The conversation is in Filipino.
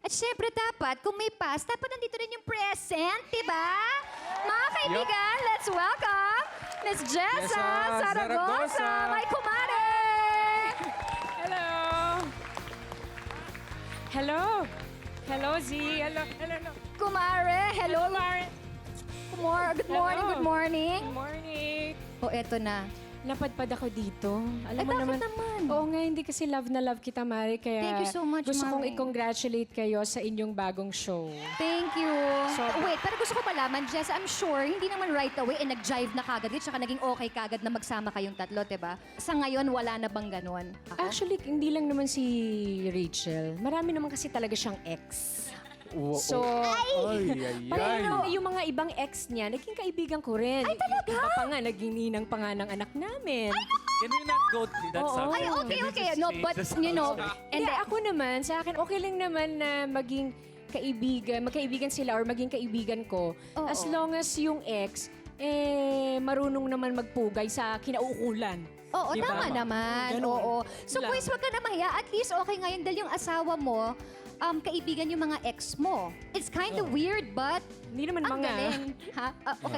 At syempre dapat, kung may past, dapat nandito rin yung present, di ba? Mga kaibigan, let's welcome Miss Jessa Jessa Zaragoza, Zaragoza. my kumare! Hello! Hello! Hello, Z! Hello! Hello! Kumare, hello. Mare! Good morning, Hello. good morning. Good morning! O, eto na. Napadpad ako dito. Ay, Alam mo bakit naman. naman? Oo nga, hindi kasi love na love kita, Mari. Kaya Thank you so much, gusto kong Mari. i-congratulate kayo sa inyong bagong show. Thank you. So- Wait, pero gusto ko malaman, Jess, I'm sure, hindi naman right away, nag-jive na kagad, tsaka naging okay kagad na magsama kayong tatlo, diba? Sa ngayon, wala na bang ganon? Ako? Actually, hindi lang naman si Rachel. Marami naman kasi talaga siyang ex. So, pero yung mga ibang ex niya, naging kaibigan ko rin. Ay, talaga? Iba pa nga, naging ninang pa nga ng anak namin. Can we not go to that Oo. subject? Ay, okay, Can we okay. just No, change but, the you know, subject? and Hindi, ako naman, sa akin, okay lang naman na maging kaibigan, magkaibigan sila or maging kaibigan ko. Oo. As long as yung ex, marunong naman magpugay sa kinauukulan. Oo, Di ba? tama naman. Ganun. Oo. So, Lang. quiz, wag ka na mahiya. At least okay ngayon dahil yung asawa mo, kaibigan yung mga ex mo. It's kind of weird, but Hindi naman ang mga... galing. Ha? Okay.